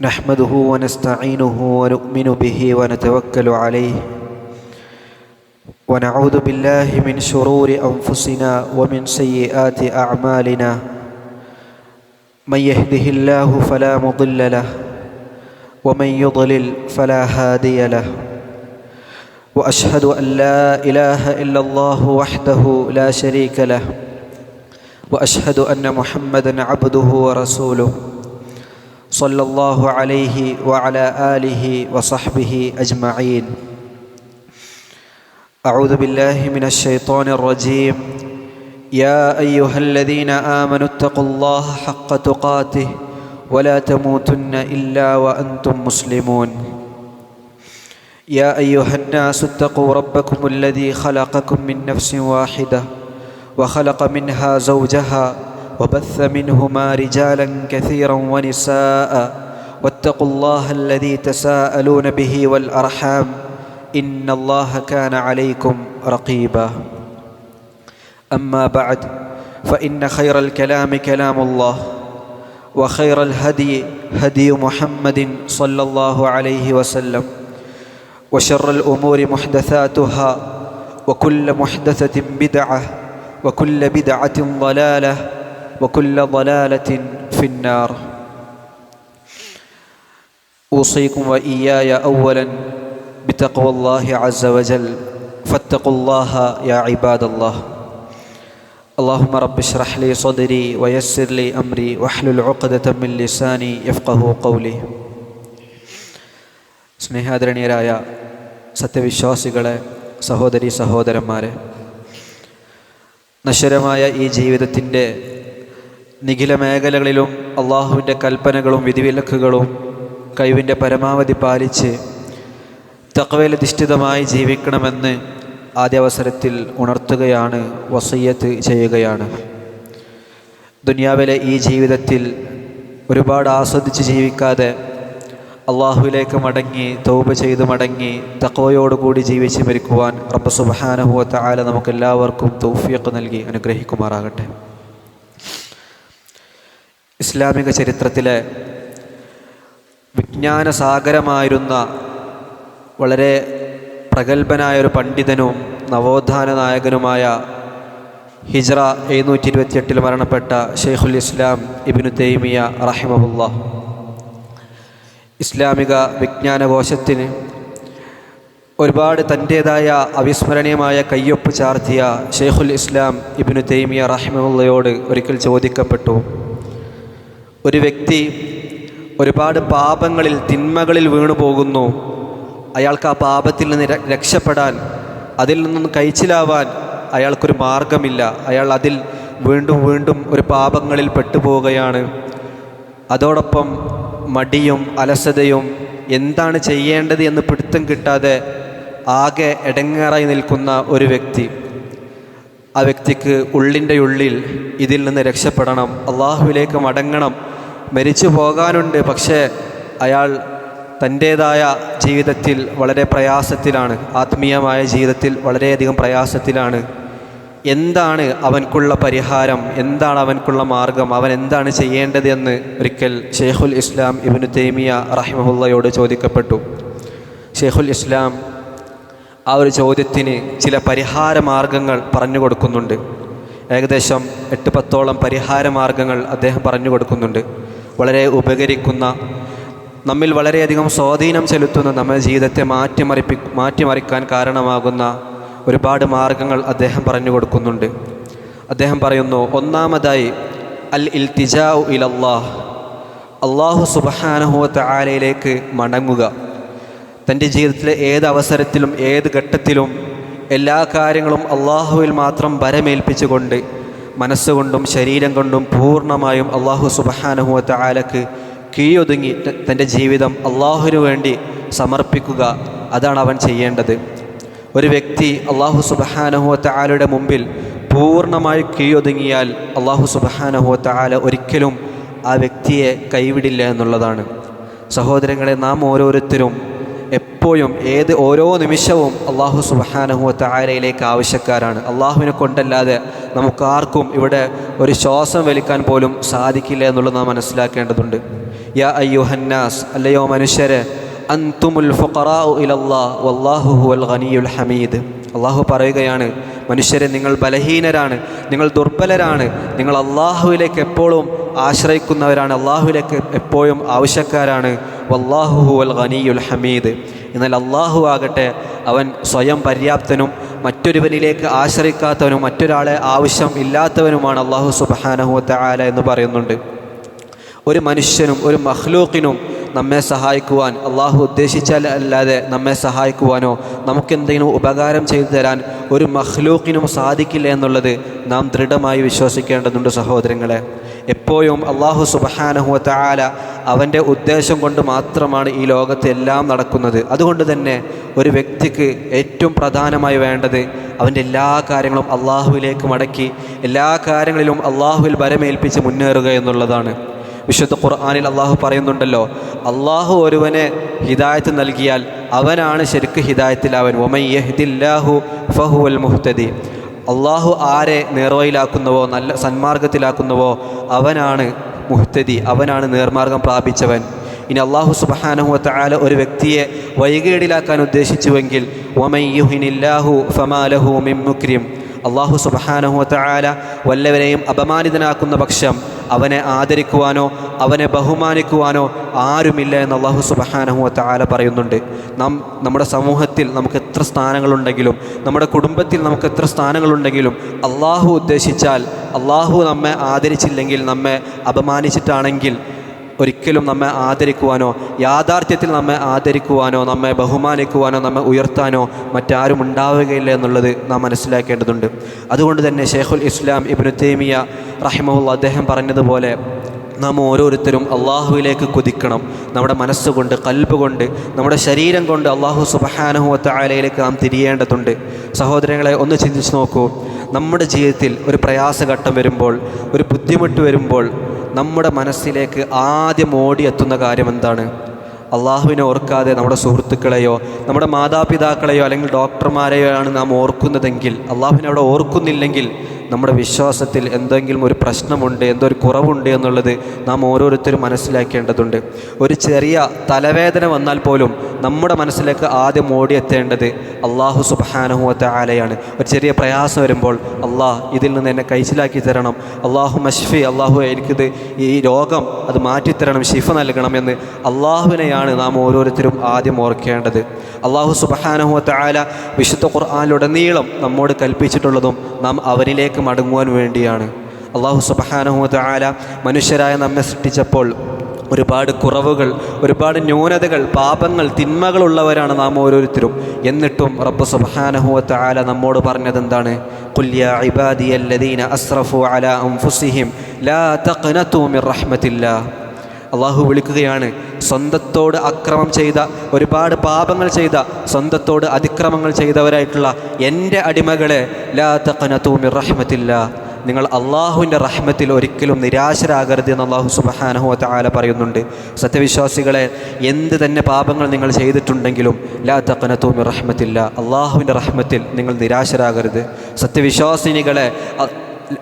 نحمده ونستعينه ونؤمن به ونتوكل عليه ونعوذ بالله من شرور أنفسنا ومن سيئات أعمالنا من يهده الله فلا مضل له ومن يضلل فلا هادي له وأشهد أن لا إله إلا الله وحده لا شريك له وأشهد أن محمدًا عبده ورسوله صلى الله عليه وعلى آله وصحبه أجمعين. أعوذ بالله من الشيطان الرجيم. يا أيها الذين آمنوا اتقوا الله حق تقاته ولا تموتن إلا وأنتم مسلمون. يا أيها الناس اتقوا ربكم الذي خلقكم من نفس واحدة وخلق منها زوجها وبث منهما رجالا كثيرا ونساء واتقوا الله الذي تساءلون به والأرحام إن الله كان عليكم رقيبا. أما بعد فإن خير الكلام كلام الله وخير الهدي هدي محمد صلى الله عليه وسلم وشر الأمور محدثاتها وكل محدثة بدعة وكل بدعة ضلالة وكل ضلالة في النار. أوصيكم وإياي أولا بتقوى الله عز وجل فاتقوا الله يا عباد الله. اللهم رب اشرح لي صدري ويسر لي أمري واحلل عقدة من لساني يفقه قولي. സ്നേഹാദരണീയരായ സത്യവിശ്വാസികളെ, സഹോദരീ സഹോദരന്മാരെ, നശ്വരമായ ഈ ജീവിതത്തിൻ്റെ നിഖില മേഖലകളിലും അള്ളാഹുവിൻ്റെ കൽപ്പനകളും വിധിവിലക്കുകളും കഴിവിൻ്റെ പരമാവധി പാലിച്ച് തഖ്വയിലധിഷ്ഠിതമായി ജീവിക്കണമെന്ന് ആദ്യാവസരത്തിൽ ഉണർത്തുകയാണ്, വസിയ്യത്ത് ചെയ്യുകയാണ്. ദുനിയാവിലെ ഈ ജീവിതത്തിൽ ഒരുപാട് ആസ്വദിച്ച് ജീവിക്കാതെ അള്ളാഹുവിലേക്ക് മടങ്ങി തൗബ ചെയ്ത് മടങ്ങി തഖ്വയോടുകൂടി ജീവിച്ച് മരിക്കുവാൻ റബ്ബ് സുബ്ഹാനഹു വ തആല നമുക്കെല്ലാവർക്കും തൗഫീഖ് നൽകി അനുഗ്രഹിക്കുമാറാകട്ടെ. ഇസ്ലാമിക ചരിത്രത്തിലെ വിജ്ഞാനസാഗരമായിരുന്ന വളരെ പ്രഗത്ഭനായൊരു പണ്ഡിതനും നവോത്ഥാന നായകനുമായ ഹിജ്റ 728 മരണപ്പെട്ട ഷെയ്ഖുൽ ഇസ്ലാം ഇബ്നു തൈമിയ റഹിമഹുല്ലാഹ്, ഇസ്ലാമിക വിജ്ഞാനകോശത്തിന് ഒരുപാട് തൻ്റേതായ അവിസ്മരണീയമായ കയ്യൊപ്പ് ചാർത്തിയ ഷെയ്ഖുൽ ഇസ്ലാം ഇബ്നു തൈമിയ റഹിമഹുല്ലയോട് ഒരിക്കൽ ചോദിക്കപ്പെട്ടു, ഒരു വ്യക്തി ഒരുപാട് പാപങ്ങളിൽ തിന്മകളിൽ വീണു പോകുന്നു, അയാൾക്ക് ആ പാപത്തിൽ നിന്ന് രക്ഷപ്പെടാൻ, അതിൽ നിന്നും കഴിച്ചിലാവാൻ അയാൾക്കൊരു മാർഗമില്ല, അയാൾ അതിൽ വീണ്ടും വീണ്ടും ഒരു പാപങ്ങളിൽ പെട്ടുപോവുകയാണ്, അതോടൊപ്പം മടിയും അലസതയും എന്താണ് ചെയ്യേണ്ടത് എന്ന് പിടുത്തം കിട്ടാതെ ആകെ ഇടങ്ങേറായി നിൽക്കുന്ന ഒരു വ്യക്തി, ആ വ്യക്തിക്ക് ഉള്ളിൻ്റെ ഉള്ളിൽ ഇതിൽ നിന്ന് രക്ഷപ്പെടണം, അള്ളാഹുവിലേക്ക് മടങ്ങണം, മരിച്ചു പോകാനുണ്ട്, പക്ഷേ അയാൾ തൻ്റേതായ ജീവിതത്തിൽ വളരെ പ്രയാസത്തിലാണ്, ആത്മീയമായ ജീവിതത്തിൽ വളരെയധികം പ്രയാസത്തിലാണ്. എന്താണ് അവൻക്കുള്ള പരിഹാരം, എന്താണ് അവൻക്കുള്ള മാർഗം, അവൻ എന്താണ് ചെയ്യേണ്ടത് എന്ന് ഒരിക്കൽ ഷെയ്ഖുൽ ഇസ്ലാം ഇബ്നു തൈമിയ റഹിമഹുല്ലയോട് ചോദിക്കപ്പെട്ടു. ഷെയ്ഖുൽ ഇസ്ലാം ആ ഒരു ചോദ്യത്തിന് ചില പരിഹാര മാർഗങ്ങൾ പറഞ്ഞു കൊടുക്കുന്നുണ്ട്. ഏകദേശം 8-10ഓളം പരിഹാര മാർഗങ്ങൾ അദ്ദേഹം പറഞ്ഞു കൊടുക്കുന്നുണ്ട്. വളരെ ഉപകരിക്കുന്ന, നമ്മിൽ വളരെയധികം സ്വാധീനം ചെലുത്തുന്ന, നമ്മുടെ ജീവിതത്തെ മാറ്റിമറിക്കാൻ കാരണമാകുന്ന ഒരുപാട് മാർഗങ്ങൾ അദ്ദേഹം പറഞ്ഞു കൊടുക്കുന്നുണ്ട്. അദ്ദേഹം പറയുന്നു, ഒന്നാമതായി അൽ ഇൽതിജാഉ ഇലല്ലാഹ്, അല്ലാഹു സുബ്ഹാനഹു വ തആലയിലേക്ക് മടങ്ങുക. തൻ്റെ ജീവിതത്തിലെ ഏത് അവസരത്തിലും ഏത് ഘട്ടത്തിലും എല്ലാ കാര്യങ്ങളും അള്ളാഹുവിൽ മാത്രം ഭരമേൽപ്പിച്ചുകൊണ്ട് മനസ്സുകൊണ്ടും ശരീരം കൊണ്ടും പൂർണ്ണമായും അള്ളാഹു സുബ്ഹാനഹു വ തആലക്ക് കീഴൊതുങ്ങി തൻ്റെ ജീവിതം അള്ളാഹുവിനു വേണ്ടി സമർപ്പിക്കുക. അതാണ് അവൻ ചെയ്യേണ്ടത്. ഒരു വ്യക്തി അള്ളാഹു സുബ്ഹാനഹു വ തആലയുടെ മുമ്പിൽ പൂർണ്ണമായി കീഴൊതുങ്ങിയാൽ അള്ളാഹു സുബ്ഹാനഹു വ തആല ഒരിക്കലും ആ വ്യക്തിയെ കൈവിടില്ല എന്നുള്ളതാണ്. സഹോദരങ്ങളെ, നാം ഓരോരുത്തരും എപ്പോഴും ഓരോ നിമിഷവും അള്ളാഹു സുബ്ഹാനഹു വ തആലയിലേക്ക് ആവശ്യക്കാരാണ്. അള്ളാഹുവിനെ കൊണ്ടല്ലാതെ നമുക്കാർക്കും ഇവിടെ ഒരു ശ്വാസം വലിക്കാൻ പോലും സാധിക്കില്ല എന്നുള്ളത് നാം മനസ്സിലാക്കേണ്ടതുണ്ട്. യാ അയ്യുഹന്നാസ്, അല്ലയോ മനുഷ്യരെ, അൻതുമുൽ ഫുഖറാഉ ഇലല്ലാഹ് വല്ലാഹു ഹുവൽ ഗനിയുൽ ഹമീദ്. അള്ളാഹു പറയുകയാണ്, മനുഷ്യരെ, നിങ്ങൾ ബലഹീനരാണ്, നിങ്ങൾ ദുർബലരാണ്, നിങ്ങൾ അള്ളാഹുവിലേക്ക് എപ്പോഴും ആശ്രയിക്കുന്നവരാണ്, അള്ളാഹുവിലേക്ക് എപ്പോഴും ആവശ്യക്കാരാണ്. വല്ലാഹു ഹുവൽ ഗനിയുൽ ഹമീദ്. എന്നാൽ അള്ളാഹു ആകട്ടെ, അവൻ സ്വയം പര്യാപ്തനും മറ്റൊരുവനിലേക്ക് ആശ്രയിക്കാത്തവനും മറ്റൊരാളെ ആവശ്യം ഇല്ലാത്തവനുമാണ് അള്ളാഹു സുബ്ഹാനഹു വ തആല എന്ന് പറയുന്നുണ്ട്. ഒരു മനുഷ്യനും ഒരു മഖ്ലൂഖിനും നമ്മെ സഹായിക്കുവാൻ അള്ളാഹു ഉദ്ദേശിച്ചാൽ അല്ലാതെ നമ്മെ സഹായിക്കുവാനോ നമുക്കെന്തെങ്കിലും ഉപകാരം ചെയ്തു തരാൻ ഒരു മഖ്ലൂഖിനും സാധിക്കില്ല എന്നുള്ളത് നാം ദൃഢമായി വിശ്വസിക്കേണ്ടതുണ്ട് സഹോദരങ്ങളെ. എപ്പോഴും അള്ളാഹു സുബ്ഹാനഹു വ തആല അവൻ്റെ ഉദ്ദേശം കൊണ്ട് മാത്രമാണ് ഈ ലോകത്ത് എല്ലാം നടക്കുന്നത്. അതുകൊണ്ട് തന്നെ ഒരു വ്യക്തിക്ക് ഏറ്റവും പ്രധാനമായി വേണ്ടത് അവൻ്റെ എല്ലാ കാര്യങ്ങളും അള്ളാഹുവിലേക്ക് മടക്കി എല്ലാ കാര്യങ്ങളിലും അള്ളാഹുവിൽ ഭരമേൽപ്പിച്ച് മുന്നേറുക എന്നുള്ളതാണ്. വിശുദ്ധ ഖുർആനിൽ അള്ളാഹു പറയുന്നുണ്ടല്ലോ, അള്ളാഹു ഒരുവനെ ഹിദായത്ത് നൽകിയാൽ അവനാണ് ശരിക്ക് ഹിദായത്തിലാവൻ. വമൻ യഹ്ദില്ലാഹു ഫഹുവൽ മുഹ്തദി. അള്ളാഹു ആരെ നേർവഴിയിലാക്കുന്നുവോ, നല്ല സന്മാർഗത്തിലാക്കുന്നുവോ, അവനാണ് മുഹ്തദി, അവനാണ് നേർമാർഗം പ്രാപിച്ചവൻ. ഇനി അള്ളാഹു സുബ്ഹാനഹു വ തആല ഒരു വ്യക്തിയെ വഴികേടിലാക്കാൻ ഉദ്ദേശിച്ചുവെങ്കിൽ വമൻ യുഹിനില്ലാഹു ഫമാ ലഹു മിൻ മുക്രിം. അള്ളാഹു സുബ്ഹാനഹു വ തആല വല്ലവരെയും അപമാനിതനാക്കുന്ന പക്ഷം അവനെ ആദരിക്കുവാനോ അവനെ ബഹുമാനിക്കുവാനോ ആരുമില്ല എന്ന് അള്ളാഹു സുബ്ഹാനഹു വ തആല പറയുന്നുണ്ട്. നമ്മുടെ സമൂഹത്തിൽ നമുക്ക് എത്ര സ്ഥാനങ്ങളുണ്ടെങ്കിലും, നമ്മുടെ കുടുംബത്തിൽ നമുക്ക് എത്ര സ്ഥാനങ്ങളുണ്ടെങ്കിലും, അള്ളാഹു ഉദ്ദേശിച്ചാൽ, അള്ളാഹു നമ്മെ ആദരിച്ചില്ലെങ്കിൽ, നമ്മെ അപമാനിച്ചിട്ടാണെങ്കിൽ ഒരിക്കലും നമ്മെ ആദരിക്കുവാനോ യാഥാർത്ഥ്യത്തിൽ നമ്മെ ആദരിക്കുവാനോ നമ്മെ ബഹുമാനിക്കുവാനോ നമ്മെ ഉയർത്താനോ മറ്റാരും ഉണ്ടാവുകയില്ല എന്നുള്ളത് നാം മനസ്സിലാക്കേണ്ടതുണ്ട്. അതുകൊണ്ട് തന്നെ ശൈഖുൽ ഇസ്ലാം ഇബ്നു തൈമിയ റഹിമഹുല്ലാഹ് അദ്ദേഹം പറഞ്ഞതുപോലെ നാം ഓരോരുത്തരും അള്ളാഹുവിലേക്ക് കുതിക്കണം. നമ്മുടെ മനസ്സുകൊണ്ട്, കൽബ് കൊണ്ട്, നമ്മുടെ ശരീരം കൊണ്ട് അള്ളാഹു സുബ്ഹാനഹു വ തആലയിലേക്ക് നാം തിരിയേണ്ടതുണ്ട്. സഹോദരങ്ങളെ, ഒന്ന് ചിന്തിച്ച് നോക്കൂ. നമ്മുടെ ജീവിതത്തിൽ ഒരു പ്രയാസഘട്ടം വരുമ്പോൾ, ഒരു ബുദ്ധിമുട്ട് വരുമ്പോൾ നമ്മുടെ മനസ്സിലേക്ക് ആദ്യം ഓടിയെത്തുന്ന കാര്യം എന്താണ്? അള്ളാഹുവിനെ ഓർക്കാതെ നമ്മുടെ സുഹൃത്തുക്കളെയോ നമ്മുടെ മാതാപിതാക്കളെയോ അല്ലെങ്കിൽ ഡോക്ടർമാരെയോ ആണ് നാം ഓർക്കുന്നതെങ്കിൽ, അള്ളാഹുവിനെ അവിടെ ഓർക്കുന്നില്ലെങ്കിൽ നമ്മുടെ വിശ്വാസത്തിൽ എന്തെങ്കിലും ഒരു പ്രശ്നമുണ്ട്, എന്തോ ഒരു കുറവുണ്ട് എന്നുള്ളത് നാം ഓരോരുത്തരും മനസ്സിലാക്കേണ്ടതുണ്ട്. ഒരു ചെറിയ തലവേദന വന്നാൽ പോലും നമ്മുടെ മനസ്സിലേക്ക് ആദ്യം ഓടിയെത്തേണ്ടത് അള്ളാഹു സുബ്ഹാനഹു വ തആലയാണ്. ഒരു ചെറിയ പ്രയാസം വരുമ്പോൾ, ഇതിൽ നിന്ന് എന്നെ കഴിച്ചിലാക്കി തരണം, അള്ളാഹു മശ്ഫി, അള്ളാഹു എനിക്കിത് ഈ രോഗം അത് മാറ്റിത്തരണം, ശിഫ നൽകണമെന്ന് അള്ളാഹുവിനെയാണ് നാം ഓരോരുത്തരും ആദ്യം ഓർക്കേണ്ടത്. അള്ളാഹു സുബ്ഹാനഹു വ തആല വിശുദ്ധ ഖുർആനിലുടനീളം നമ്മോട് കൽപ്പിച്ചിട്ടുള്ളതും നാം അവനിലേക്ക് മടങ്ങുവാൻ വേണ്ടിയാണ്. അള്ളാഹു സുബ്ഹാനഹു വ തആല മനുഷ്യരായ നമ്മെ സൃഷ്ടിച്ചപ്പോൾ ഒരുപാട് കുറവുകൾ, ഒരുപാട് ന്യൂനതകൾ, പാപങ്ങൾ, തിന്മകളുള്ളവരാണ് നാം ഓരോരുത്തരും. എന്നിട്ടും റബ്ബ് സുബ്ഹാനഹു വ തആല നമ്മോട് പറഞ്ഞതെന്താണ്? ഖുൽ യാ ഇബാദിയല്ലദീന അസ്റഫു അലാ അൻഫുസിഹിം ലാ തഖ്നതു മിർ റഹ്മത്തില്ലാഹ്. അള്ളാഹു വിളിക്കുകയാണ്, സ്വന്തത്തോട് അക്രമം ചെയ്ത, ഒരുപാട് പാപങ്ങൾ ചെയ്ത, സ്വന്തത്തോട് അതിക്രമങ്ങൾ ചെയ്തവരായിട്ടുള്ള എൻ്റെ അടിമകളെ, ലാ തഖ്നതു മിർ റഹ്മത്തില്ലാഹ്, നിങ്ങൾ അള്ളാഹുവിൻ്റെ റഹ്മത്തിൽ ഒരിക്കലും നിരാശരാകരുത് എന്ന് അള്ളാഹു സുബ്ഹാനഹു വ തആല പറയുന്നുണ്ട്. സത്യവിശ്വാസികളെ, എന്ത് തന്നെ പാപങ്ങൾ നിങ്ങൾ ചെയ്തിട്ടുണ്ടെങ്കിലും ലാ തഖ്നതു മിർ റഹ്മത്തില്ലാഹ്, അള്ളാഹുവിൻ്റെ റഹ്മത്തിൽ നിങ്ങൾ നിരാശരാകരുത്. സത്യവിശ്വാസിനികളെ,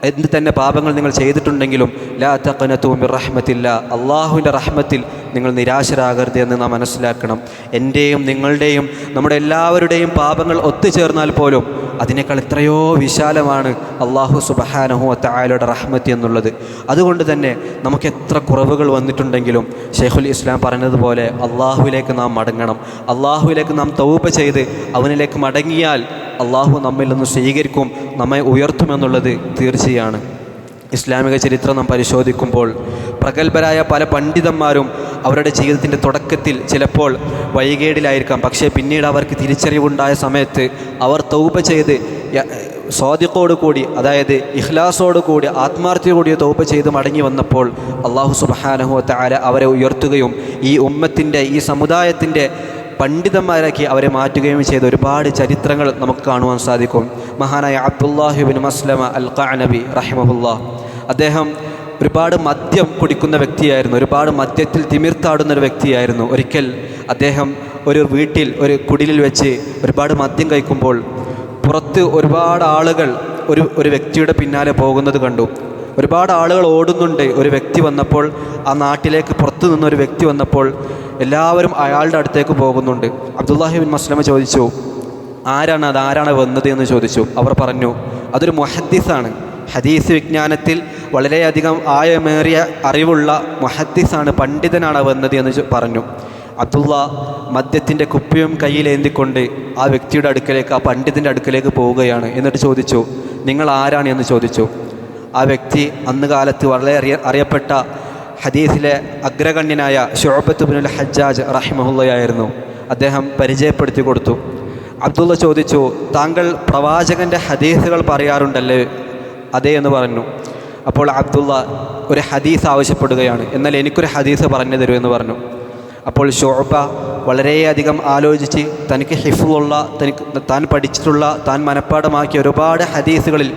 എന്ത് തന്നെ പാപങ്ങൾ നിങ്ങൾ ചെയ്തിട്ടുണ്ടെങ്കിലും ലാ തഖ്നതു മിർ റഹ്മത്തില്ലാഹ്, അള്ളാഹുവിൻ്റെ റഹ്മത്തിൽ നിങ്ങൾ നിരാശരാകരുത് എന്ന് നാം മനസ്സിലാക്കണം. എൻ്റെയും നിങ്ങളുടെയും നമ്മുടെ എല്ലാവരുടെയും പാപങ്ങൾ ഒത്തുചേർന്നാൽ പോലും അതിനേക്കാൾ എത്രയോ വിശാലമാണ് അള്ളാഹു സുബ്ഹാനഹു വ തആലയുടെ റഹ്മത്ത് എന്നുള്ളത്. അതുകൊണ്ട് തന്നെ നമുക്ക് എത്ര കുറവുകൾ വന്നിട്ടുണ്ടെങ്കിലും ശൈഖുൽ ഇസ്ലാം പറഞ്ഞതുപോലെ അള്ളാഹുവിലേക്ക് നാം മടങ്ങണം. അള്ളാഹുവിലേക്ക് നാം തൗബ ചെയ്ത് അവനിലേക്ക് മടങ്ങിയാൽ അള്ളാഹു നമ്മിൽ നിന്ന് സ്വീകരിക്കും, നമ്മെ ഉയർത്തുമെന്നുള്ളത് തീർച്ചയാണ്. ഇസ്ലാമിക ചരിത്രം നാം പരിശോധിക്കുമ്പോൾ പ്രഗത്ഭരായ പല പണ്ഡിതന്മാരും അവരുടെ ജീവിതത്തിൻ്റെ തുടക്കത്തിൽ ചിലപ്പോൾ വഴികേടിലായിരിക്കാം, പക്ഷേ പിന്നീട് അവർക്ക് തിരിച്ചറിവുണ്ടായ സമയത്ത് അവർ തൗബ ചെയ്ത് സ്വാദിഖോട് കൂടി, അതായത് ഇഖ്ലാസോട് കൂടി, ആത്മാർത്ഥതയോടുകൂടി തൗബ ചെയ്ത് മടങ്ങി വന്നപ്പോൾ അള്ളാഹു സുബ്ഹാനഹു വ തആല അവരെ ഉയർത്തുകയും ഈ ഉമ്മത്തിൻ്റെ, ഈ സമുദായത്തിൻ്റെ പണ്ഡിതന്മാരാക്കി അവരെ മാറ്റുകയും ചെയ്ത ഒരുപാട് ചരിത്രങ്ങൾ നമുക്ക് കാണുവാൻ സാധിക്കും. മഹാനായ അബ്ദുല്ലാഹി ഇബ്നു മസ്ലമ അൽ ഖഅനബി റഹിമഹുല്ലാഹ്, അദ്ദേഹം ഒരുപാട് മദ്യം കുടിക്കുന്ന വ്യക്തിയായിരുന്നു, ഒരുപാട് മദ്യത്തിൽ തിമിർത്താടുന്ന ഒരു വ്യക്തിയായിരുന്നു. ഒരിക്കൽ അദ്ദേഹം ഒരു വീട്ടിൽ ഒരു കുടിലിൽ വെച്ച് ഒരുപാട് മദ്യം കഴിക്കുമ്പോൾ പുറത്ത് ഒരുപാട് ആളുകൾ ഒരു വ്യക്തിയുടെ പിന്നാലെ പോകുന്നത് കണ്ടു. ഒരുപാട് ആളുകൾ ഓടുന്നുണ്ട്. ഒരു വ്യക്തി വന്നപ്പോൾ, ആ നാട്ടിലേക്ക് പുറത്തു നിന്നൊരു വ്യക്തി വന്നപ്പോൾ എല്ലാവരും അയാളുടെ അടുത്തേക്ക് പോകുന്നുണ്ട്. അബ്ദുല്ലാഹി ബിൻ മസ്ലമ ചോദിച്ചു, ആരാണ് വന്നത് എന്ന് ചോദിച്ചു. അവർ പറഞ്ഞു, അതൊരു മുഹദ്ദിസാണ്, ഹദീസ് വിജ്ഞാനത്തിൽ വളരെയധികം ആയമേറിയ അറിവുള്ള മുഹദ്ദിസാണ്, പണ്ഡിതനാണ് വന്നത് എന്ന് പറഞ്ഞു. അബ്ദുള്ള മദ്യത്തിൻ്റെ കുപ്പിയും കയ്യിലേന്തിക്കൊണ്ട് ആ വ്യക്തിയുടെ അടുക്കലേക്ക്, ആ പണ്ഡിതൻ്റെ അടുക്കലേക്ക് പോവുകയാണ്. എന്നിട്ട് ചോദിച്ചു, നിങ്ങൾ ആരാണ് എന്ന് ചോദിച്ചു. ആ വ്യക്തി അന്ന് കാലത്ത് വളരെ അറിയപ്പെട്ട ഹദീസിലെ അഗ്രഗണ്യനായ ശുഅബത്ത് ഇബ്നുൽ ഹജ്ജാജ് റഹിമഹുള്ളയായിരുന്നു. അദ്ദേഹം പരിചയപ്പെടുത്തി കൊടുത്തു. അബ്ദുള്ള ചോദിച്ചു, താങ്കൾ പ്രവാചകൻ്റെ ഹദീസുകൾ പറയാറുണ്ടല്ലേ? അതേ എന്ന് പറഞ്ഞു. അപ്പോൾ അബ്ദുള്ള ഒരു ഹദീസ് ആവശ്യപ്പെടുകയാണ്. എന്നാൽ എനിക്കൊരു ഹദീസ് പറഞ്ഞു തരൂ എന്ന് പറഞ്ഞു. അപ്പോൾ ശുഅബ വളരെയധികം ആലോചിച്ച് തനിക്ക് ഹിഫ്ളുള്ള, താൻ പഠിച്ചിട്ടുള്ള, താൻ മനഃപ്പാടമാക്കിയ ഒരുപാട് ഹദീസുകളിൽ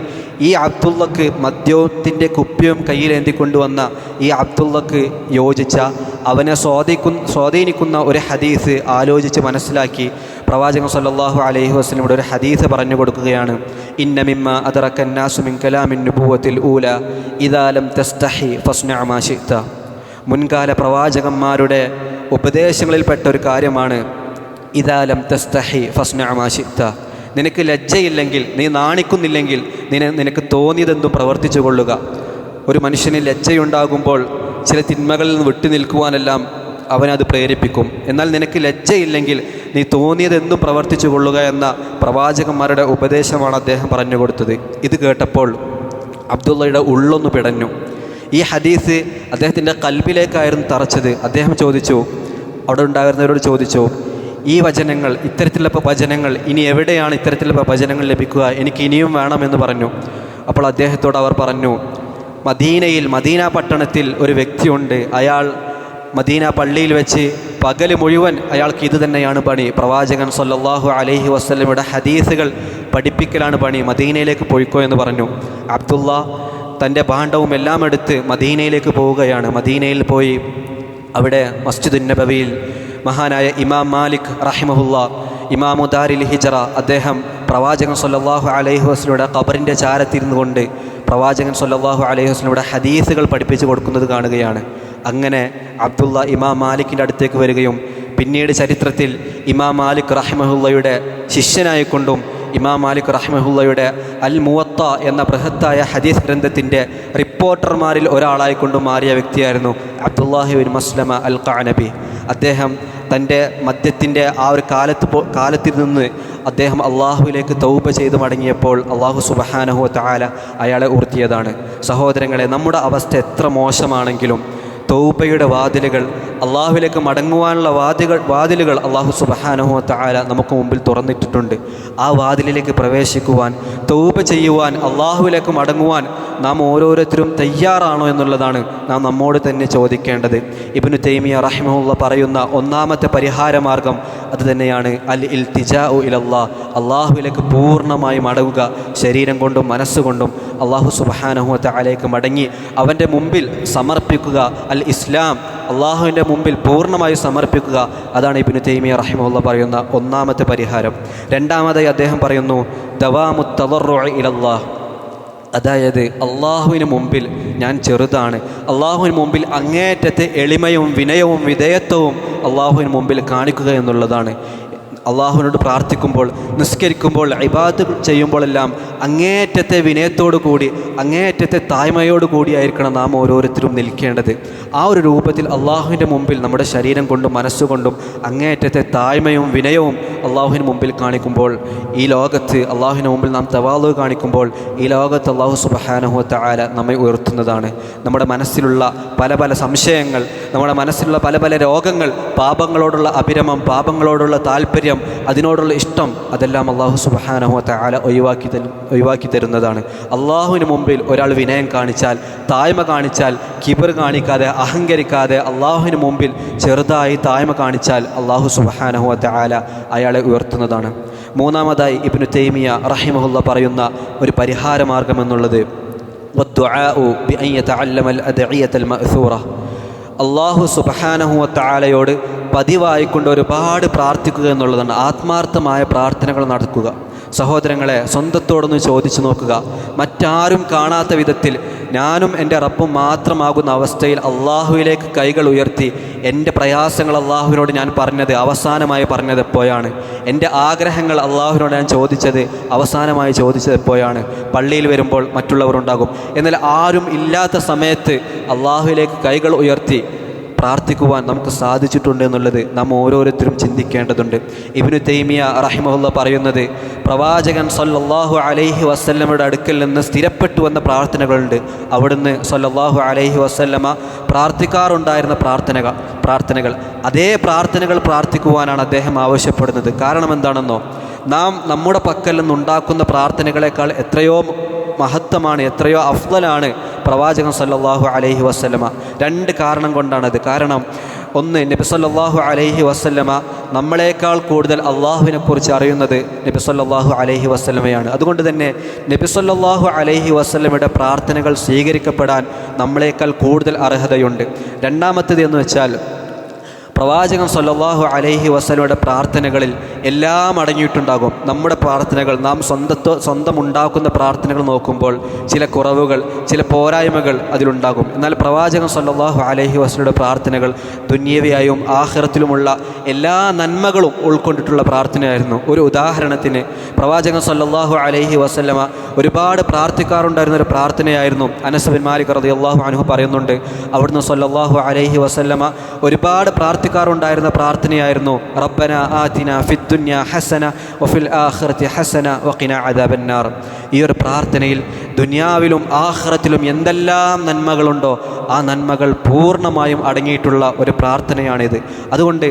ഈ അബ്ദുള്ളക്ക് മദ്യത്തിൻ്റെ കുപ്പിയും കയ്യിലേന്തിക്കൊണ്ടുവന്ന ഈ അബ്ദുള്ളക്ക് യോജിച്ച, അവനെ സ്വാധീനിക്കുന്ന ഒരു ഹദീസ് ആലോചിച്ച് മനസ്സിലാക്കി പ്രവാചകൻ സല്ലല്ലാഹു അലൈഹി വസല്ലമയുടെ ഒരു ഹദീസ് പറഞ്ഞു കൊടുക്കുകയാണ്. ഇന്ന മിമ്മ അദ്റക അന്നാസു മിൻ കലാമിൻ നുബുവത്തിൽ ഊല ഇദാ ലം തസ്തഹി ഫസ്ന മാ ശിഅത. മുൻകാല പ്രവാചകന്മാരുടെ ഉപദേശങ്ങളിൽപ്പെട്ട ഒരു കാര്യമാണ് ഇദാ ലം തസ്തഹി ഫസ്ന മാ ശിഅത. നിനക്ക് ലജ്ജയില്ലെങ്കിൽ, നീ നാണിക്കുന്നില്ലെങ്കിൽ നിനക്ക് തോന്നിയതെന്തും പ്രവർത്തിച്ചു കൊള്ളുക. ഒരു മനുഷ്യന് ലജ്ജയുണ്ടാകുമ്പോൾ ചില തിന്മകളിൽ നിന്ന് വിട്ടു നിൽക്കുവാനെല്ലാം അവനത് പ്രേരിപ്പിക്കും. എന്നാൽ നിനക്ക് ലജ്ജയില്ലെങ്കിൽ നീ തോന്നിയതെന്തും പ്രവർത്തിച്ചു കൊള്ളുക എന്ന പ്രവാചകന്മാരുടെ ഉപദേശമാണ് അദ്ദേഹം പറഞ്ഞു കൊടുത്തത്. ഇത് കേട്ടപ്പോൾ അബ്ദുള്ളയുടെ ഉള്ളൊന്ന് പിടഞ്ഞു. ഈ ഹദീസ് അദ്ദേഹത്തിൻ്റെ കൽബിലേക്കായിരുന്നു തറച്ചത്. അദ്ദേഹം ചോദിച്ചു, അവിടെ ഉണ്ടായിരുന്നവരോട് ചോദിച്ചു, ഈ വചനങ്ങൾ, ഇത്തരത്തിലുള്ള വചനങ്ങൾ ഇനി എവിടെയാണ് ഇത്തരത്തിലുള്ള വചനങ്ങൾ ലഭിക്കുക? എനിക്ക് ഇനിയും വേണമെന്ന് പറഞ്ഞു. അപ്പോൾ അദ്ദേഹത്തോട് അവർ പറഞ്ഞു, മദീന പട്ടണത്തിൽ ഒരു വ്യക്തിയുണ്ട്. അയാൾ മദീന പള്ളിയിൽ വെച്ച് പകൽ മുഴുവൻ അയാൾക്ക് ഇത് തന്നെയാണ് പണി. പ്രവാചകൻ സല്ലല്ലാഹു അലൈഹി വസല്ലമയുടെ ഹദീസുകൾ പഠിപ്പിക്കലാണ് പണി. മദീനയിലേക്ക് പോയിക്കോ എന്ന് പറഞ്ഞു. അബ്ദുള്ള തൻ്റെ ഭാണ്ഡവും എല്ലാം എടുത്ത് മദീനയിലേക്ക് പോവുകയാണ്. മദീനയിൽ പോയി അവിടെ മസ്ജിദുൻ നബവിയിൽ മഹാനായ ഇമാം മാലിക് റഹിമഹുല്ല, ഇമാമു ദാരിൽ ഹിജറ, അദ്ദേഹം പ്രവാചകൻ സല്ലല്ലാഹു അലൈഹി വസല്ലമയുടെ ഖബറിൻ്റെ ചാരത്തിരുന്നു കൊണ്ട് പ്രവാചകൻ സല്ലല്ലാഹു അലൈഹി വസല്ലമയുടെ ഹദീസുകൾ പഠിപ്പിച്ചു കൊടുക്കുന്നത് കാണുകയാണ്. അങ്ങനെ അബ്ദുള്ള ഇമാം മാലിക്കിൻ്റെ അടുത്തേക്ക് വരികയും പിന്നീട് ചരിത്രത്തിൽ ഇമാം മാലിക് റഹിമഹുല്ലയുടെ ശിഷ്യനായിക്കൊണ്ടും ഇമാം മാലിക് റഹിമഹുല്ലയുടെ അൽ മുവത്ത എന്ന ബൃഹത്തായ ഹദീസ് ഗ്രന്ഥത്തിൻ്റെ റിപ്പോർട്ടർമാരിൽ ഒരാളായിക്കൊണ്ട് മാറിയ വ്യക്തിയായിരുന്നു അബ്ദുല്ലാഹി ബിൻ മസ്ലമ അൽ ഖഅനബി. അദ്ദേഹം തൻ്റെ മദ്യത്തിൻ്റെ ആ ഒരു കാലത്തിൽ നിന്ന് അദ്ദേഹം അള്ളാഹുവിലേക്ക് തൗബ ചെയ്ത് മടങ്ങിയപ്പോൾ അള്ളാഹു സുബ്ഹാനഹു വ തആല അയാളെ ഉയർത്തിയതാണ്. സഹോദരങ്ങളെ, നമ്മുടെ അവസ്ഥ എത്ര മോശമാണെങ്കിലും തൗബയുടെ വാതിലുകൾ, അള്ളാഹുവിലേക്ക് മടങ്ങുവാനുള്ള വാതിലുകൾ അള്ളാഹു സുബ്ഹാനഹു വ തആല നമുക്ക് മുമ്പിൽ തുറന്നിട്ടിട്ടുണ്ട്. ആ വാതിലിലേക്ക് പ്രവേശിക്കുവാൻ, തൗബ ചെയ്യുവാൻ, അള്ളാഹുവിലേക്ക് മടങ്ങുവാൻ നാം ഓരോരുത്തരും തയ്യാറാണോ എന്നുള്ളതാണ് നാം നമ്മോട് തന്നെ ചോദിക്കേണ്ടത്. ഇബ്നു തൈമിയ റഹിമഹുല്ല പറയുന്ന ഒന്നാമത്തെ പരിഹാരമാർഗം അത് തന്നെയാണ് അൽ ഇൽതിജാഉ ഇലല്ലാഹ്. അള്ളാഹുവിലേക്ക് പൂർണ്ണമായി മടങ്ങുക, ശരീരം കൊണ്ടും മനസ്സുകൊണ്ടും അള്ളാഹു സുബ്ഹാനഹു വ തആലയ്ക്ക് മടങ്ങി അവൻ്റെ മുമ്പിൽ സമർപ്പിക്കുക. അൽ ഇസ്ലാം, അള്ളാഹുവിൻ്റെ മുമ്പിൽ പൂർണ്ണമായി സമർപ്പിക്കുക. അതാണ് ഇബ്നു തൈമിയ റഹിമഹുല്ല പറയുന്ന ഒന്നാമത്തെ പരിഹാരം. രണ്ടാമതായി അദ്ദേഹം പറയുന്നു ദവാമുത് തളർറുഇ ഇലല്ലാഹ്. അതായത് അള്ളാഹുവിന് മുമ്പിൽ ഞാൻ ചെറുതാണ്, അള്ളാഹുവിന് മുമ്പിൽ അങ്ങേയറ്റത്തെ എളിമയും വിനയവും വിധേയത്വവും അള്ളാഹുവിന് മുമ്പിൽ കാണിക്കുക എന്നുള്ളതാണ്. അള്ളാഹുവിനോട് പ്രാർത്ഥിക്കുമ്പോൾ, നിസ്കരിക്കുമ്പോൾ, ഇബാദത്ത് ചെയ്യുമ്പോഴെല്ലാം അങ്ങേയറ്റത്തെ വിനയത്തോടു കൂടി, അങ്ങേയറ്റത്തെ താഴ്മയോടു കൂടിയായിരിക്കണം നാം ഓരോരുത്തരും നിൽക്കേണ്ടത്. ആ ഒരു രൂപത്തിൽ അള്ളാഹുവിൻ്റെ മുമ്പിൽ നമ്മുടെ ശരീരം കൊണ്ടും മനസ്സുകൊണ്ടും അങ്ങേയറ്റത്തെ താഴ്മയും വിനയവും അള്ളാഹുവിന് മുമ്പിൽ കാണിക്കുമ്പോൾ, ഈ ലോകത്ത് അള്ളാഹുവിന് മുമ്പിൽ നാം തവാളു കാണിക്കുമ്പോൾ ഈ ലോകത്ത് അള്ളാഹു സുബ്ഹാനഹു വ തആല നമ്മെ ഉയർത്തുന്നതാണ്. നമ്മുടെ മനസ്സിലുള്ള പല പല സംശയങ്ങൾ, നമ്മുടെ മനസ്സിലുള്ള പല പല രോഗങ്ങൾ, പാപങ്ങളോടുള്ള അഭിരമം, പാപങ്ങളോടുള്ള താല്പര്യം, അതിനോടുള്ള ഇഷ്ടം, അതെല്ലാം അള്ളാഹു സുബ്ഹാനഹു വ തആല ഒഴിവാക്കി തരുന്നതാണ്. അള്ളാഹുവിന് മുമ്പിൽ ഒരാൾ വിനയം കാണിച്ചാൽ, താഴ്മ കാണിച്ചാൽ, കിബർ കാണിക്കാതെ, അഹങ്കരിക്കാതെ അള്ളാഹുവിന് മുമ്പിൽ ചെറുതായി താഴ്മ കാണിച്ചാൽ അള്ളാഹു സുബ്ഹാനഹു വ തആല അയാളെ ഉയർത്തുന്നതാണ്. മൂന്നാമതായി ഇബ്നു തൈമിയ റഹിമഹുല്ല പറയുന്ന ഒരു പരിഹാരമാർഗം എന്നുള്ളത് വദ്ദുആഉ ബിഅൻ യതഅല്ലമൽ അദ്ഇയത്തൽ മഅ്സൂറ. അള്ളാഹു സുബ്ഹാനഹു വ തആലയോട് പതിവായിക്കൊണ്ട് ഒരുപാട് പ്രാർത്ഥിക്കുക എന്നുള്ളതാണ്. ആത്മാർത്ഥമായ പ്രാർത്ഥനകൾ നടക്കുക. സഹോദരങ്ങളെ, സ്വന്തത്തോടൊന്ന് ചോദിച്ചു നോക്കുക. മറ്റാരും കാണാത്ത വിധത്തിൽ ഞാനും എൻ്റെ റബ്ബും മാത്രമാകുന്ന അവസ്ഥയിൽ അള്ളാഹുവിലേക്ക് കൈകൾ ഉയർത്തി എൻ്റെ പ്രയാസങ്ങൾ അള്ളാഹുവിനോട് ഞാൻ അവസാനമായി പറഞ്ഞത് എപ്പോഴാണ്? എൻ്റെ ആഗ്രഹങ്ങൾ അള്ളാഹുവിനോട് ഞാൻ അവസാനമായി ചോദിച്ചത് എപ്പോഴാണ്? പള്ളിയിൽ വരുമ്പോൾ മറ്റുള്ളവർ ഉണ്ടാകും. എന്നാൽ ആരും ഇല്ലാത്ത സമയത്ത് അള്ളാഹുവിലേക്ക് കൈകൾ ഉയർത്തി പ്രാർത്ഥിക്കുവാൻ നമുക്ക് സാധിച്ചിട്ടുണ്ട് എന്നുള്ളത് നാം ഓരോരുത്തരും ചിന്തിക്കേണ്ടതുണ്ട്. ഇബ്നു തൈമിയ റഹിമഹുല്ലാ പറയുന്നത്, പ്രവാചകൻ സല്ലല്ലാഹു അലൈഹി വസല്ലമയുടെ അടുക്കൽ നിന്ന് സ്ഥിരപ്പെട്ടു വന്ന പ്രാർത്ഥനകളുണ്ട്. അവിടുന്ന് സല്ലല്ലാഹു അലൈഹി വസല്ലമ പ്രാർത്ഥിക്കാറുണ്ടായിരുന്ന പ്രാർത്ഥനകൾ അതേ പ്രാർത്ഥനകൾ പ്രാർത്ഥിക്കുവാനാണ് അദ്ദേഹം ആവശ്യപ്പെടുന്നത്. കാരണം എന്താണെന്നോ, നാം നമ്മുടെ പക്കൽ നിന്നുണ്ടാക്കുന്ന പ്രാർത്ഥനകളെക്കാൾ എത്രയോ മഹത്വമാണ്, എത്രയോ അഫ്ളലാണ് പ്രവാചകൻ സല്ലല്ലാഹു അലൈഹി വസല്ലമ. രണ്ട് കാരണം കൊണ്ടാണത്. കാരണം ഒന്ന്, നബി സല്ലല്ലാഹു അലൈഹി വസല്ലമ നമ്മളെക്കാൾ കൂടുതൽ അള്ളാഹുവിനെക്കുറിച്ച് അറിയുന്നത് നബി സല്ലല്ലാഹു അലൈഹി വസല്ലമയാണ്. അതുകൊണ്ട് തന്നെ നബി സല്ലല്ലാഹു അലൈഹി വസല്ലമയുടെ പ്രാർത്ഥനകൾ സ്വീകരിക്കപ്പെടാൻ നമ്മളെക്കാൾ കൂടുതൽ അർഹതയുണ്ട്. രണ്ടാമത്തേത് എന്ന് വെച്ചാൽ, പ്രവാചകൻ സല്ലല്ലാഹു അലൈഹി വസല്ലമയുടെ പ്രാർത്ഥനകളിൽ എല്ലാം അടങ്ങിയിട്ടുണ്ടാകും. നമ്മുടെ പ്രാർത്ഥനകൾ, നാം സ്വന്തം ഉണ്ടാക്കുന്ന പ്രാർത്ഥനകൾ നോക്കുമ്പോൾ ചില കുറവുകൾ, ചില പോരായ്മകൾ അതിലുണ്ടാകും. എന്നാൽ പ്രവാചകൻ സല്ലല്ലാഹു അലൈഹി വസല്ലമയുടെ പ്രാർത്ഥനകൾ ദുനിയവിയായും ആഖിറത്തിലുമുള്ള എല്ലാ നന്മകളും ഉൾക്കൊണ്ടിട്ടുള്ള പ്രാർത്ഥനയായിരുന്നു. ഒരു ഉദാഹരണത്തിന്, പ്രവാചകൻ സല്ലല്ലാഹു അലൈഹി വസല്ലമ ഒരുപാട് പ്രാർത്ഥിക്കാറുണ്ടായിരുന്ന ഒരു പ്രാർത്ഥനയായിരുന്നു. അനസ് ബിൻ മാലിക് റളിയല്ലാഹു അൻഹു പറയുന്നുണ്ട്, അവിടുന്ന് സല്ലല്ലാഹു അലൈഹി വസല്ലമ ഒരുപാട് പ്രാർത്ഥിക്കാറുണ്ടായിരുന്ന പ്രാർത്ഥനയായിരുന്നു റബ്ബന ആതിന ഫിദ്ദുനിയ ഹസന വഫിൽ ആഖിറതി ഹസന വഖിനാ അദാബന്നാർ. ഈ ഒരു പ്രാർത്ഥനയിൽ ദുനിയാവിലും ആഖിറത്തിലും എന്തെല്ലാം നന്മകളുണ്ടോ ആ നന്മകൾ പൂർണ്ണമായും അടങ്ങിയിട്ടുള്ള ഒരു പ്രാർത്ഥനയാണിത്. അതുകൊണ്ട്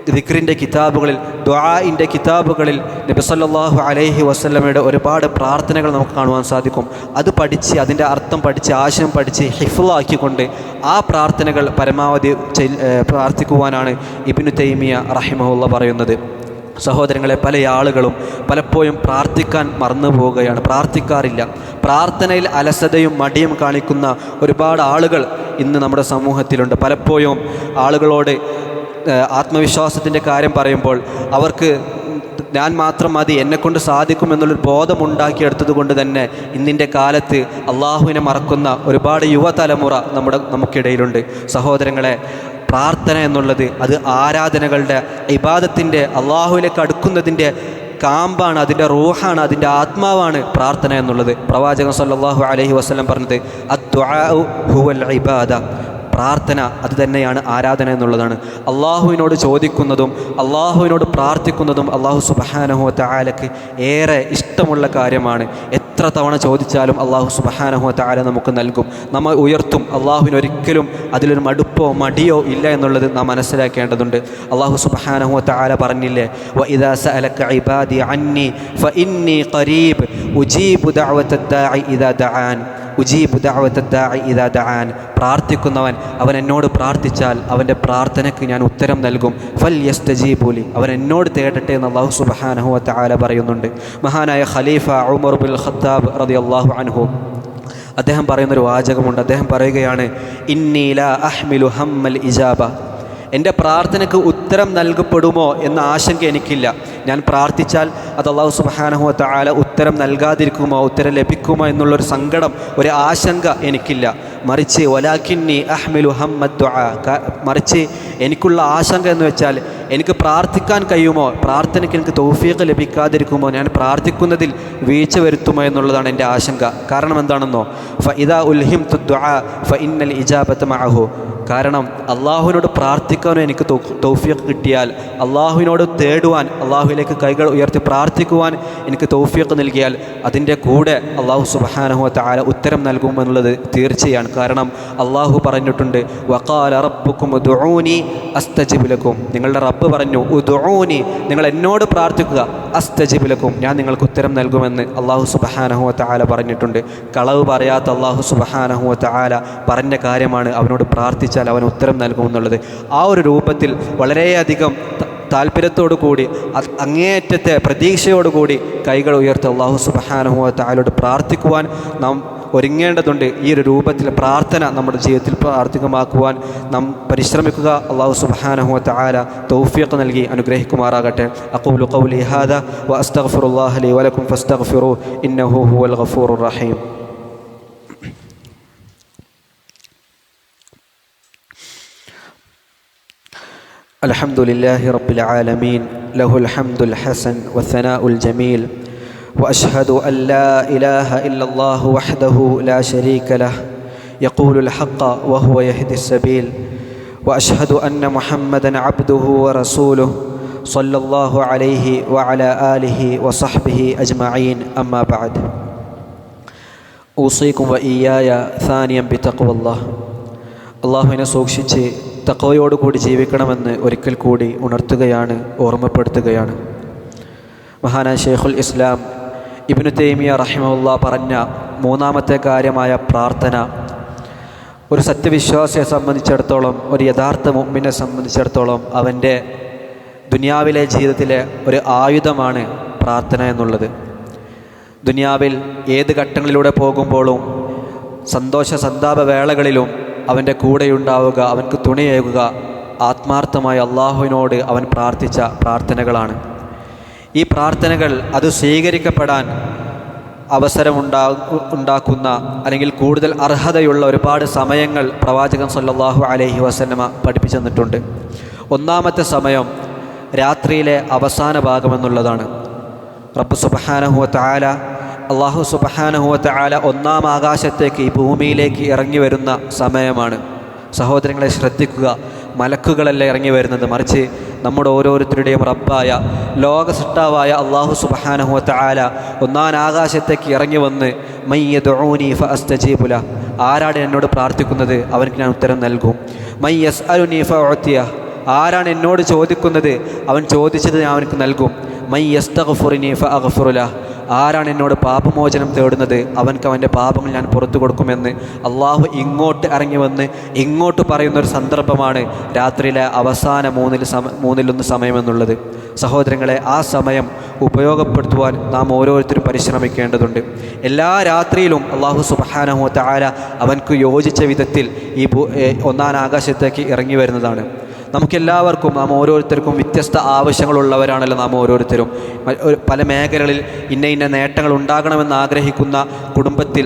ദിക്റിൻ്റെ കിതാബുകളിൽ, ദുആഇൻ്റെ കിതാബുകളിൽ നബി സല്ലല്ലാഹു അലൈഹി വസല്ലമയുടെ ഒരുപാട് പ്രാർത്ഥനകൾ നമുക്ക് കാണുവാൻ സാധിക്കും. അത് പഠിച്ച്, അതിൻ്റെ അർത്ഥം പഠിച്ച്, ആശയം പഠിച്ച് ഹിഫ്ളാക്കിക്കൊണ്ട് ആ പ്രാർത്ഥനകൾ പരമാവധി പ്രാർത്ഥിക്കുവാനാണ് ഇബ്നു തൈമിയ റഹിമഹുല്ലാ പറയുന്നത്. സഹോദരങ്ങളെ, പല ആളുകളും പലപ്പോഴും പ്രാർത്ഥിക്കാൻ മറന്നു പോവുകയാണ്, പ്രാർത്ഥിക്കാറില്ല. പ്രാർത്ഥനയിൽ അലസതയും മടിയും കാണിക്കുന്ന ഒരുപാട് ആളുകൾ ഇന്ന് നമ്മുടെ സമൂഹത്തിലുണ്ട്. പലപ്പോഴും ആളുകളോട് ആത്മവിശ്വാസത്തിൻ്റെ കാര്യം പറയുമ്പോൾ അവർക്ക് ഞാൻ മാത്രം മതി, എന്നെക്കൊണ്ട് സാധിക്കുമെന്നുള്ളൊരു ബോധമുണ്ടാക്കിയെടുത്തത് കൊണ്ട് തന്നെ ഇന്നിൻ്റെ കാലത്ത് അള്ളാഹുവിനെ മറക്കുന്ന ഒരുപാട് യുവതലമുറ നമുക്കിടയിലുണ്ട്. സഹോദരങ്ങളെ, പ്രാർത്ഥന എന്നുള്ളത് അത് ആരാധനകളുടെ, ഇബാദത്തിൻ്റെ, അള്ളാഹുവിലേക്ക് അടുക്കുന്നതിൻ്റെ കാമ്പാണ്, അതിൻ്റെ റൂഹാണ്, അതിൻ്റെ ആത്മാവാണ് പ്രാർത്ഥന എന്നുള്ളത്. പ്രവാചകൻ സല്ലല്ലാഹു അലൈഹി വസല്ലം പറഞ്ഞത് അദ്ദുആഉ ഹുവൽ ഇബാദ, പ്രാർത്ഥന അത് തന്നെയാണ് ആരാധന എന്നുള്ളതാണ്. അള്ളാഹുവിനോട് ചോദിക്കുന്നതും അള്ളാഹുവിനോട് പ്രാർത്ഥിക്കുന്നതും അള്ളാഹു സുബ്ഹാനഹു വ തആലക്ക് ഏറെ ഇഷ്ടമുള്ള കാര്യമാണ്. എത്ര തവണ ചോദിച്ചാലും അള്ളാഹു സുബ്ഹാനഹു വ തആല നമുക്ക് നൽകും, നമ്മെ ഉയർത്തും. അള്ളാഹുവിനൊരിക്കലും അതിലൊരു മടുപ്പോ മടിയോ ഇല്ല എന്നുള്ളത് നാം മനസ്സിലാക്കേണ്ടതുണ്ട്. അള്ളാഹു സുബ്ഹാനഹു വ തആല പറഞ്ഞില്ലേ, വഇദാ സഅലക ഇബാദി അന്നി ഫഇന്നി ഖരീബ് ഉജീബു ദഅവത ദാഇ ഇദാ ദഅാൻ ഉജീബു ദഅവത ദാഇ ഇദാ ദഅാൻ. പ്രാർത്ഥിക്കുന്നവൻ അവൻ എന്നോട് പ്രാർത്ഥിച്ചാൽ അവൻ്റെ പ്രാർത്ഥനയ്ക്ക് ഞാൻ ഉത്തരം നൽകും. ഫൽ യസ്തജീബുലി, അവൻ എന്നോട് തേടട്ടെ എന്ന് അല്ലാഹു സുബ്ഹാനഹു വ തആല പറയുന്നുണ്ട്. മഹാനായ ഖലീഫ ഉമർ ബിൻ ഖത്താബ് റളിയല്ലാഹു അൻഹു അദ്ദേഹം പറയുന്നൊരു വാചകമുണ്ട്. അദ്ദേഹം പറയുകയാണ്, ഇന്നി ലാ അഹ്മിലു ഹമ്മൽ ഇജാബ, എൻ്റെ പ്രാർത്ഥനയ്ക്ക് ഉത്തരം നൽകപ്പെടുമോ എന്ന ആശങ്ക എനിക്കില്ല. ഞാൻ പ്രാർത്ഥിച്ചാൽ അത് അല്ലാഹു സുബ്ഹാനഹു വ തആല ഉത്തരം നൽകാതിരിക്കുമോ, ഉത്തരം ലഭിക്കുമോ എന്നുള്ളൊരു സങ്കടം, ഒരു ആശങ്ക എനിക്കില്ല. മറിച്ച് വലാകിന്നി അഹ്മിലു ഹമ്മദ് ദുആ, മറിച്ച് എനിക്കുള്ള ആശങ്ക എന്ന് വെച്ചാൽ എനിക്ക് പ്രാർത്ഥിക്കാൻ കഴിയുമോ, പ്രാർത്ഥനയ്ക്ക് എനിക്ക് തൗഫീഖ് ലഭിക്കാതിരിക്കുമോ, ഞാൻ പ്രാർത്ഥിക്കുന്നതിൽ വീഴ്ച വരുത്തുമോ എന്നുള്ളതാണ് എൻ്റെ ആശങ്ക. കാരണം എന്താണെന്നോ, ഫഇദാ ഉൽഹിംതു ദുആ ഫഇന്നൽ ഇജാബത മഅഹു, കാരണം അള്ളാഹുവിനോട് പ്രാർത്ഥിക്കാനും എനിക്ക് തൗഫീഖ് കിട്ടിയാൽ, അള്ളാഹുവിനോട് തേടുവാൻ, അള്ളാഹുവിലേക്ക് കൈകൾ ഉയർത്തി പ്രാർത്ഥിക്കുവാൻ എനിക്ക് തൗഫീഖ് നൽകിയാൽ അതിൻ്റെ കൂടെ അള്ളാഹു സുബ്ഹാനഹു വ തആല ഉത്തരം നൽകുമെന്നുള്ളത് തീർച്ചയാണ്. കാരണം അള്ളാഹു പറഞ്ഞിട്ടുണ്ട്, വഖാല റബ്ബുക്കും ഉദ്ഉനി അസ്തജിബ് ലക്കും, നിങ്ങളുടെ റബ്ബ് പറഞ്ഞു ഉദ്ഉനി, നിങ്ങൾ എന്നോട് പ്രാർത്ഥിക്കുക, അസ്തജിബ് ലക്കും, ഞാൻ നിങ്ങൾക്ക് ഉത്തരം നൽകുമെന്ന് അള്ളാഹു സുബ്ഹാനഹു വ തആല പറഞ്ഞിട്ടുണ്ട്. കളവ് പറയാത്ത അള്ളാഹു സുബ്ഹാനഹു വ തആല പറഞ്ഞ കാര്യമാണ് അവനോട് പ്രാർത്ഥിച്ചാൽ അവൻ ഉത്തരം നൽകുമെന്നുള്ളത്. ആ ഒരു രൂപത്തിൽ വളരെയധികം താല്പര്യത്തോടു കൂടി, അങ്ങേയറ്റത്തെ പ്രതീക്ഷയോടുകൂടി കൈകൾ ഉയർത്തി അള്ളാഹു സുബ്ഹാനഹു വ തആലയോട് പ്രാർത്ഥിക്കുവാൻ നാം ഒരുങ്ങേണ്ടതുണ്ട്. ഈ ഒരു രൂപത്തിൽ പ്രാർത്ഥന നമ്മുടെ ജീവിതത്തിൽ പ്രാർത്ഥികമാക്കുവാൻ നാം പരിശ്രമിക്കുക. അല്ലാഹു സുബ്ഹാനഹു വ തആല തൗഫീഖ് നൽകി അനുഗ്രഹിക്കുമാറാകട്ടെ. അഖൂലു ഖൗലി ഹാദാ വ അസ്തഗ്ഫിറുല്ലാഹ ലി വ ലക്കും ഫസ്തഗ്ഫിറൂഹു ഇന്നഹു ഹുവൽ ഗഫൂറുർ റഹീം. അൽഹംദുലില്ലാഹി റബ്ബിൽ ആലമീൻ ലഹുൽ ഹംദുൽ ഹസൻ വസ്സനാഉൽ ജമീൽ വഅശ്ഹദു അൻ ലാ ഇലാഹ ഇല്ലല്ലാഹു വഹ്ദഹു ലാ ശരീക ലഹ് യഖൂലുൽ ഹഖ്ഖ വഹുവ യഹ്ദിസ് സബീൽ വഅശ്ഹദു അന്ന മുഹമ്മദൻ അബ്ദുഹു വറസൂലുഹു സ്വല്ലല്ലാഹു അലൈഹി വഅലാ ആലിഹി വസഹ്ബിഹി അജ്മഈൻ. അമ്മാ ബഅദ്. ഊസീകും വഇയ്യായ സാനിയം ബിതഖ്വല്ലാഹ്. അല്ലാഹുവിനെ സൂക്ഷിച്ച് തഖ്വയോടുകൂടി ജീവിക്കണമെന്ന് ഒരിക്കൽ കൂടി ഉണർത്തുകയാണ്, ഓർമ്മപ്പെടുത്തുകയാണ്. മഹാനായ ശൈഖുൽ ഇസ്ലാം ഇബ്നു തൈമിയ റഹിമഹുല്ലാഹ് പറഞ്ഞ മൂന്നാമത്തെ കാര്യമായ പ്രാർത്ഥന ഒരു സത്യവിശ്വാസിയെ സംബന്ധിച്ചിടത്തോളം, ഒരു യഥാർത്ഥ മുഅ്മിനെ സംബന്ധിച്ചിടത്തോളം അവൻ്റെ ദുനിയാവിലെ ജീവിതത്തിലെ ഒരു ആയുധമാണ് പ്രാർത്ഥന എന്നുള്ളത്. ദുനിയാവിൽ ഏത് ഘട്ടങ്ങളിലൂടെ പോകുമ്പോഴും സന്തോഷ സന്താപ വേളകളിലും അവൻ്റെ കൂടെയുണ്ടാവുക, അവൻക്ക് തുണയേകുക ആത്മാർത്ഥമായ അള്ളാഹുവിനോട് അവൻ പ്രാർത്ഥിച്ച പ്രാർത്ഥനകളാണ്. ഈ പ്രാർത്ഥനകൾ അത് സ്വീകരിക്കപ്പെടാൻ ഉണ്ടാക്കുന്ന അല്ലെങ്കിൽ കൂടുതൽ അർഹതയുള്ള ഒരുപാട് സമയങ്ങൾ പ്രവാചകൻ സല്ലല്ലാഹു അലൈഹി വസല്ലമ പഠിപ്പിച്ചു തന്നിട്ടുണ്ട്. ഒന്നാമത്തെ സമയം രാത്രിയിലെ അവസാന ഭാഗമെന്നുള്ളതാണ്. റബ്ബ് സുബ്ഹാനഹു വ തആല, അല്ലാഹു സുബ്ഹാനഹു വ തആല ഒന്നാം ആകാശത്തേക്ക്, ഈ ഭൂമിയിലേക്ക് ഇറങ്ങി വരുന്ന സമയമാണ്. സഹോദരങ്ങളെ ശ്രദ്ധിക്കുക, മലക്കുകളല്ല ഇറങ്ങി വരുന്നത്, മറിച്ച് നമ്മുടെ ഓരോരുത്തരുടെയും റബ്ബായ ലോകസൃഷ്ടാവായ അല്ലാഹു സുബ്ഹാനഹു വ തആല ഒന്നാം ആകാശത്തേക്ക് ഇറങ്ങി വന്ന് മൻ യദ്ഊനി ഫഅസ്തജീബു ലഹ്, ആരാണ് എന്നോട് പ്രാർത്ഥിക്കുന്നത് അവർക്ക് ഞാൻ ഉത്തരം നൽകും. മൻ യസ്അലുനി ഫഅഉതിയ, ആരാണ് എന്നോട് ചോദിക്കുന്നത് അവൻ ചോദിച്ചത് ഞാൻ അവനക്ക് നൽകും. മൻ യസ്തഗ്ഫിറുനി ഫഅഗ്ഫിറു ലഹ്, ആരാണ് എന്നോട് പാപമോചനം തേടുന്നത് അവൻക്ക് അവൻ്റെ പാപങ്ങൾ ഞാൻ പുറത്തു കൊടുക്കുമെന്ന് അള്ളാഹു ഇങ്ങോട്ട് ഇറങ്ങി വന്ന് ഇങ്ങോട്ട് പറയുന്നൊരു സന്ദർഭമാണ് രാത്രിയിലെ അവസാന മൂന്നിലൊന്ന് സമയമെന്നുള്ളത്. സഹോദരങ്ങളെ, ആ സമയം ഉപയോഗപ്പെടുത്തുവാൻ നാം ഓരോരുത്തരും പരിശ്രമിക്കേണ്ടതുണ്ട്. എല്ലാ രാത്രിയിലും അല്ലാഹു സുബ്ഹാനഹു വ തആല അവൻക്ക് യോജിച്ച വിധത്തിൽ ഈ ഒന്നാം ആകാശത്തേക്ക് ഇറങ്ങി വരുന്നതാണ്. നമുക്കെല്ലാവർക്കും, നാം ഓരോരുത്തർക്കും വ്യത്യസ്ത ആവശ്യങ്ങളുള്ളവരാണല്ലോ നാം ഓരോരുത്തരും. പല മേഖലകളിൽ ഇന്ന നേട്ടങ്ങൾ ഉണ്ടാകണമെന്ന് ആഗ്രഹിക്കുന്ന കുടുംബത്തിൽ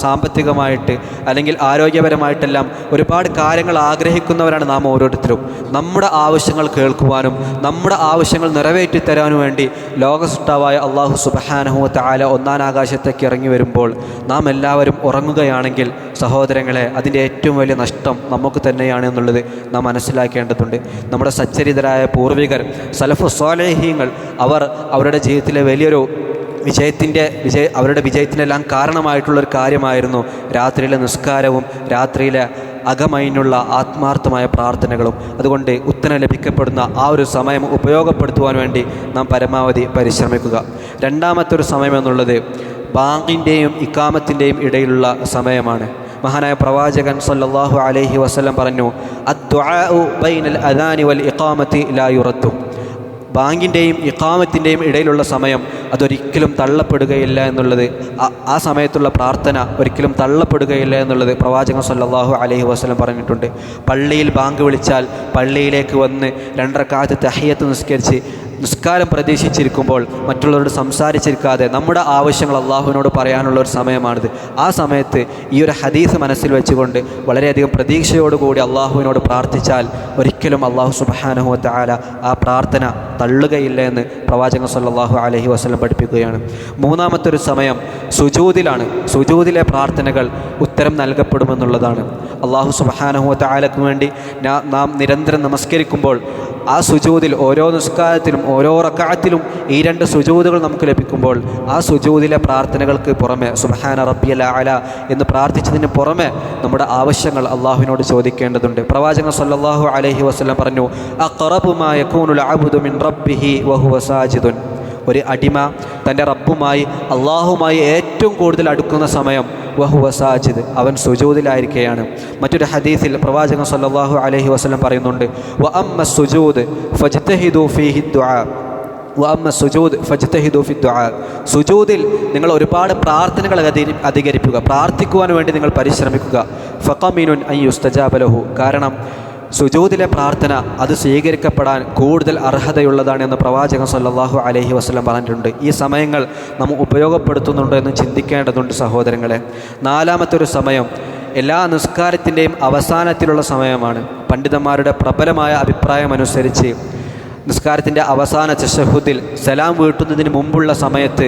സാമ്പത്തികമായിട്ട് അല്ലെങ്കിൽ ആരോഗ്യപരമായിട്ടെല്ലാം ഒരുപാട് കാര്യങ്ങൾ ആഗ്രഹിക്കുന്നവരാണ് നാം ഓരോരുത്തരും. നമ്മുടെ ആവശ്യങ്ങൾ കേൾക്കുവാനും നമ്മുടെ ആവശ്യങ്ങൾ നിറവേറ്റിത്തരാനും വേണ്ടി ലോകസൃഷ്ടാവായ അല്ലാഹു സുബ്ഹാനഹു വ തആല ഒന്നാം ആകാശത്തേക്ക് ഇറങ്ങി വരുമ്പോൾ നാം എല്ലാവരും ഉറങ്ങുകയാണെങ്കിൽ സഹോദരങ്ങളെ, അതിൻ്റെ ഏറ്റവും വലിയ നഷ്ടം നമുക്ക് തന്നെയാണ് എന്നുള്ളത് നാം മനസ്സിലാക്കേണ്ടതുണ്ട്. നമ്മുടെ സച്ചരിതരായ പൂർവികർ, സലഫു സ്വാലിഹീങ്ങൾ, അവരുടെ ജീവിതത്തിലെ വലിയൊരു അവരുടെ വിജയത്തിനെല്ലാം കാരണമായിട്ടുള്ളൊരു കാര്യമായിരുന്നു രാത്രിയിലെ നിസ്കാരവും രാത്രിയിലെ അകമൈനുള്ള ആത്മാർത്ഥമായ പ്രാർത്ഥനകളും. അതുകൊണ്ട് ഉത്തരം ലഭിക്കപ്പെടുന്ന ആ ഒരു സമയം ഉപയോഗപ്പെടുത്തുവാൻ വേണ്ടി നാം പരമാവധി പരിശ്രമിക്കുക. രണ്ടാമത്തെ ഒരു സമയം എന്നുള്ളത് ബാങ്കിൻ്റെയും ഇഖാമത്തിൻ്റെയും ഇടയിലുള്ള സമയമാണ്. മഹാനായ പ്രവാചകൻ സല്ലല്ലാഹു അലൈഹി വസല്ലം പറഞ്ഞു, അദ്ദുആഉ ബൈനൽ അദാനി വൽ ഇഖാമത്തി ലാ യുറദ്ദു. ബാങ്കിൻ്റെയും ഇഖാമത്തിൻ്റെയും ഇടയിലുള്ള സമയം അതൊരിക്കലും തള്ളപ്പെടുകയില്ല എന്നുള്ളത്, ആ സമയത്തുള്ള പ്രാർത്ഥന ഒരിക്കലും തള്ളപ്പെടുകയില്ല എന്നുള്ളത് പ്രവാചകൻ സല്ലല്ലാഹു അലൈഹി വസല്ലം പറഞ്ഞിട്ടുണ്ട്. പള്ളിയിൽ ബാങ്ക് വിളിച്ചാൽ പള്ളിയിലേക്ക് വന്ന് 2 റക്അത്ത് തഹിയ്യത്ത് നിസ്കരിച്ച് നിസ്കാരം പ്രതീക്ഷിച്ചിരിക്കുമ്പോൾ മറ്റുള്ളവരോട് സംസാരിച്ചിരിക്കാതെ നമ്മുടെ ആവശ്യങ്ങൾ അള്ളാഹുവിനോട് പറയാനുള്ള ഒരു സമയമാണിത്. ആ സമയത്ത് ഈ ഒരു ഹദീസ് മനസ്സിൽ വെച്ചുകൊണ്ട് വളരെയധികം പ്രതീക്ഷയോടുകൂടി അള്ളാഹുവിനോട് പ്രാർത്ഥിച്ചാൽ ഒരിക്കലും അള്ളാഹു സുബ്ഹാനഹു വ തആല ആ പ്രാർത്ഥന തള്ളുകയില്ല എന്ന് പ്രവാചകൻ സല്ലല്ലാഹു അലൈഹി വസല്ലം പഠിപ്പിക്കുകയാണ്. മൂന്നാമത്തെ ഒരു സമയം സുജൂദിലാണ്. സുജൂദിലെ പ്രാർത്ഥനകൾ ഉത്തരം നൽകപ്പെടുമെന്നുള്ളതാണ്. അള്ളാഹു സുബ്ഹാനഹു വ തആലയ്ക്ക് വേണ്ടി നാം നിരന്തരം നമസ്കരിക്കുമ്പോൾ ആ സുജൂദിൽ, ഓരോ നിസ്കാരത്തിലും ഓരോ റക്അത്തിലും ഈ 2 സുജൂദുകൾ നമുക്ക് ലഭിക്കുമ്പോൾ ആ സുജൂദിലെ പ്രാർത്ഥനകൾക്ക് പുറമെ സുബ്ഹാന റബ്ബിയൽ അഅല എന്ന് പ്രാർത്ഥിച്ചതിന് പുറമെ നമ്മുടെ ആവശ്യങ്ങൾ അള്ളാഹുവിനോട് ചോദിക്കേണ്ടതുണ്ട്. പ്രവാചകൻ സല്ലല്ലാഹു അലൈഹി വസല്ലം പറഞ്ഞു, അഖറബു മാ യകൂനുൽ അബ്ദു മിൻ റബ്ബിഹി വഹുവ സാജിദുൻ. ഒരു അടിമ തൻ്റെ റബ്ബുമായി, അള്ളാഹുമായി ഏറ്റവും കൂടുതൽ അടുക്കുന്ന സമയം വഹുവ സാജിദ്, അവൻ സുജൂദിലായിരിക്കുകയാണ്. മറ്റൊരു ഹദീസിൽ പ്രവാചകൻ സല്ലല്ലാഹു അലൈഹി വസല്ലം പറയുന്നുണ്ട്, വ അമ്മ സുജൂദ് ഫജ്തഹിദു ഫീഹി ദുആ. വഅമ്മ സുജൂദ് ഫജ്തഹിദു ഫി ദുആ, സുജൂദിൽ നിങ്ങൾ ഒരുപാട് പ്രാർത്ഥനകൾ അധികരിപ്പിക്കുക, പ്രാർത്ഥിക്കുവാൻ വേണ്ടി നിങ്ങൾ പരിശ്രമിക്കുക. ഫഖമിനുൻ അൻ യുസ്തജാബ ലഹു, കാരണം സുജൂദിലെ പ്രാർത്ഥന അത് സ്വീകരിക്കപ്പെടാൻ കൂടുതൽ അർഹതയുള്ളതാണ് എന്ന് പ്രവാചകൻ സല്ലല്ലാഹു അലൈഹി വസല്ലം പറഞ്ഞിട്ടുണ്ട്. ഈ സമയങ്ങൾ നമ്മൾ ഉപയോഗപ്പെടുത്തുന്നുണ്ടോ എന്ന് ചിന്തിക്കേണ്ടതുണ്ട് സഹോദരങ്ങളെ. നാലാമത്തെ ഒരു സമയം എല്ലാ നിസ്കാരത്തിൻ്റെയും അവസാനത്തിലുള്ള സമയമാണ്. പണ്ഡിതന്മാരുടെ പ്രബലമായ അഭിപ്രായമനുസരിച്ച് നിസ്കാരത്തിൻ്റെ അവസാന തശഹുദിൽ സലാം വീട്ടുന്നതിന് മുമ്പുള്ള സമയത്ത്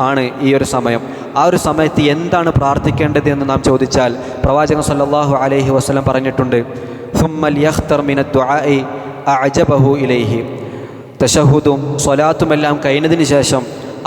ആണ് ഈ ഒരു സമയം. ആ ഒരു സമയത്ത് എന്താണ് പ്രാർത്ഥിക്കേണ്ടത് എന്ന് നാം ചോദിച്ചാൽ പ്രവാചകൻ സല്ലല്ലാഹു അലൈഹി വസല്ലം പറഞ്ഞിട്ടുണ്ട്, സുമ്മൽ യഖ്തർ മിന ദുആഇ അഅജബഹു ഇലൈഹി, തശഹുദും സ്വലാത്തുമെല്ലാം കഴിഞ്ഞതിന് ശേഷം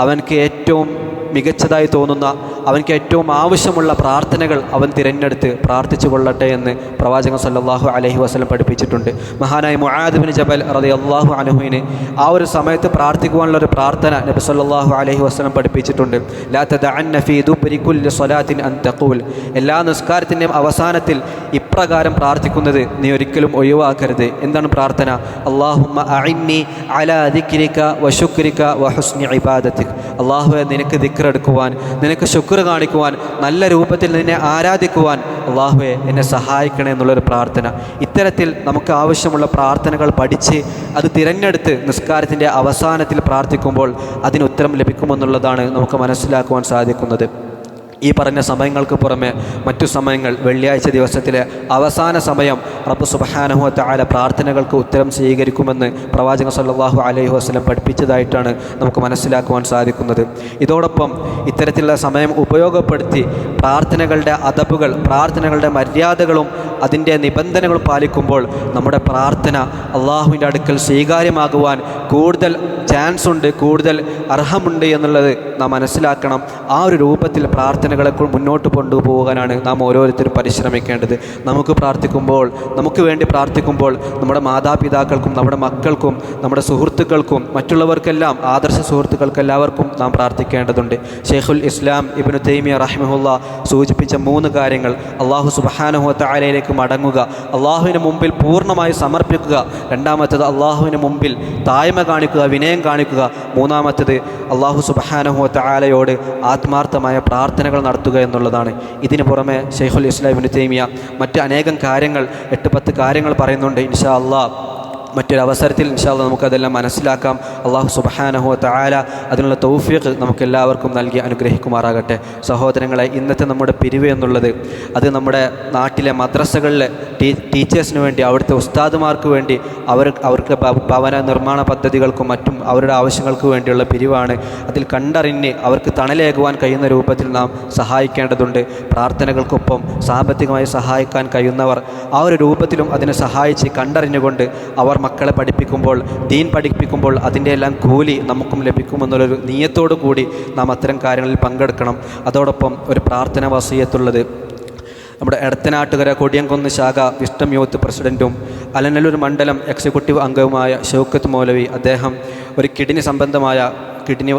അവൻക്ക് ഏറ്റവും മികച്ചതായി തോന്നുന്ന, അവൻക്ക് ഏറ്റവും ആവശ്യമുള്ള പ്രാർത്ഥനകൾ അവൻ തിരഞ്ഞെടുത്ത് പ്രാർത്ഥിച്ചു കൊള്ളട്ടെ എന്ന് പ്രവാചകൻ സല്ലല്ലാഹു അലൈഹി വസല്ലം പഠിപ്പിച്ചിട്ടുണ്ട്. മഹാനായ മുആദ് ഇബ്നു ജബൽ റളിയല്ലാഹു അൻഹുവിന് ആ ഒരു സമയത്ത് പ്രാർത്ഥിക്കുവാനുള്ള ഒരു പ്രാർത്ഥന നബി സല്ലല്ലാഹു അലൈഹി വസല്ലം പഠിപ്പിച്ചിട്ടുണ്ട്. ലാ തദഅന്ന ഫീ ദുബ്രി കുല്ലി സ്വലാത്തിൻ അൻ തഖൂൽ, എല്ലാ നിസ്കാരത്തിൻ്റെയും അവസാനത്തിൽ ഇപ്രകാരം പ്രാർത്ഥിക്കുന്നത് നീ ഒരിക്കലും ഒഴിവാക്കരുത്. എന്താണ് പ്രാർത്ഥന? അല്ലാഹുമ്മ അഇന്നി അലാ ദിക്രിക വശുക്രിക വഹുസ്നി ഇബാദതിക്, അല്ലാഹുവേ നിനക്ക് ദിക്റെടുക്കുവാൻ, നിനക്ക് ശുക്ർ കാണിക്കുവാൻ, നല്ല രൂപത്തിൽ നിന്നെ ആരാധിക്കുവാൻ അല്ലാഹുവേ എന്നെ സഹായിക്കണേ എന്നുള്ളൊരു പ്രാർത്ഥന. ഇത്തരത്തിൽ നമുക്ക് ആവശ്യമുള്ള പ്രാർത്ഥനകൾ പഠിച്ച് അത് തിരഞ്ഞെടുത്ത് നിസ്കാരത്തിൻ്റെ അവസാനത്തിൽ പ്രാർത്ഥിക്കുമ്പോൾ അതിന് ഉത്തരം ലഭിക്കുമെന്നുള്ളതാണ് നമുക്ക് മനസ്സിലാക്കുവാൻ സാധിക്കുന്നത്. ഈ പറഞ്ഞ സമയങ്ങൾക്ക് പുറമെ മറ്റു സമയങ്ങൾ, വെള്ളിയാഴ്ച ദിവസത്തിലെ അവസാന സമയം റബ്ബ് സുബ്ഹാനഹു വ തആല പ്രാർത്ഥനകൾക്ക് ഉത്തരം സ്വീകരിക്കുമെന്ന് പ്രവാചകൻ സല്ലല്ലാഹു അലൈഹി വസല്ലം പഠിപ്പിച്ചതായിട്ടാണ് നമുക്ക് മനസ്സിലാക്കുവാൻ സാധിക്കുന്നത്. ഇതോടൊപ്പം ഇത്തരത്തിലുള്ള സമയം ഉപയോഗപ്പെടുത്തി പ്രാർത്ഥനകളുടെ അദബുകൾ, പ്രാർത്ഥനകളുടെ മര്യാദകളും അതിൻ്റെ നിബന്ധനകളും പാലിക്കുമ്പോൾ നമ്മുടെ പ്രാർത്ഥന അള്ളാഹുവിൻ്റെ അടുക്കൽ സ്വീകാര്യമാകുവാൻ കൂടുതൽ ചാൻസ് ഉണ്ട്, കൂടുതൽ അർഹമുണ്ട് എന്നുള്ളത് നാം മനസ്സിലാക്കണം. ആ ഒരു രൂപത്തിൽ പ്രാർത്ഥനകളെ മുന്നോട്ട് കൊണ്ടുപോകാനാണ് നാം ഓരോരുത്തരും പരിശ്രമിക്കേണ്ടത്. നമുക്ക് പ്രാർത്ഥിക്കുമ്പോൾ, നമുക്ക് വേണ്ടി പ്രാർത്ഥിക്കുമ്പോൾ നമ്മുടെ മാതാപിതാക്കൾക്കും നമ്മുടെ മക്കൾക്കും നമ്മുടെ സുഹൃത്തുക്കൾക്കും മറ്റുള്ളവർക്കെല്ലാം, ആദർശ സുഹൃത്തുക്കൾക്കെല്ലാവർക്കും നാം പ്രാർത്ഥിക്കേണ്ടതുണ്ട്. ഷെയ്ഖുൽ ഇസ്ലാം ഇബ്നു തൈമിയ റഹിമഹുല്ലാ സൂചിപ്പിച്ച 3 കാര്യങ്ങൾ: അള്ളാഹു സുബ്ഹാനഹു വ തആലയിലേക്ക് മടങ്ങുക, അള്ളാഹുവിന് മുമ്പിൽ പൂർണ്ണമായി സമർപ്പിക്കുക, രണ്ടാമത്തേത് അള്ളാഹുവിന് മുമ്പിൽ താഴ്മ കാണിക്കുക, വിനയം കാണിക്കുക, മൂന്നാമത്തേത് അള്ളാഹു സുബ്ഹാനഹു വ തആലയോട് ആത്മാർത്ഥമായ പ്രാർത്ഥനകൾ നടത്തുക എന്നുള്ളതാണ്. ഇതിന് പുറമെ ഷെയ്ഖുൽ ഇസ്ലാം ഇബ്നു തൈമിയ മറ്റ് അനേകം കാര്യങ്ങൾ, 8-10 കാര്യങ്ങൾ പറയുന്നുണ്ട്. ഇൻഷാ അല്ലാഹ് മറ്റൊരവസരത്തിൽ ഇൻഷാ അല്ലാഹ് നമുക്കതെല്ലാം മനസ്സിലാക്കാം. അള്ളാഹു സുബ്ഹാനഹു വ തആല അതിനുള്ള തൗഫീഖ് നമുക്കെല്ലാവർക്കും നൽകി അനുഗ്രഹിക്കുമാറാകട്ടെ. സഹോദരങ്ങളെ, ഇന്നത്തെ നമ്മുടെ പിരിവ് എന്നുള്ളത് അത് നമ്മുടെ നാട്ടിലെ മദ്രസകളിലെ ടീച്ചേഴ്സിന് വേണ്ടി, അവിടുത്തെ ഉസ്താദുമാർക്ക് വേണ്ടി, അവർക്ക് ഭവന നിർമ്മാണ പദ്ധതികൾക്കും മറ്റും അവരുടെ ആവശ്യങ്ങൾക്ക് വേണ്ടിയുള്ള പിരിവാണ്. അതിൽ കണ്ടറിഞ്ഞ് അവർക്ക് തണലേകുവാൻ കഴിയുന്ന രൂപത്തിൽ നാം സഹായിക്കേണ്ടതുണ്ട്. പ്രാർത്ഥനകൾക്കൊപ്പം സാമ്പത്തികമായി സഹായിക്കാൻ കഴിയുന്നവർ ആ ഒരു രൂപത്തിലും അതിനെ സഹായിച്ച് കണ്ടറിഞ്ഞുകൊണ്ട് അവർ മക്കളെ പഠിപ്പിക്കുമ്പോൾ, ദീൻ പഠിപ്പിക്കുമ്പോൾ അതിൻ്റെ എല്ലാം കൂലി നമുക്കും ലഭിക്കുമെന്നുള്ളൊരു നിയത്തോടു കൂടി നാം അത്തരം കാര്യങ്ങളിൽ പങ്കെടുക്കണം. അതോടൊപ്പം ഒരു പ്രാർത്ഥന വസിയത്തുള്ളത്, നമ്മുടെ എടത്തനാട്ടുകര കൊടിയംകുന്ന് ശാഖ വിസ്റ്റം യൂത്ത് പ്രസിഡൻറ്റും അലനല്ലൂർ മണ്ഡലം എക്സിക്യൂട്ടീവ് അംഗവുമായ ഷൗക്കത്ത് മൗലവി, അദ്ദേഹം ഒരു കിഡ്നി സംബന്ധമായ കിഡ്നി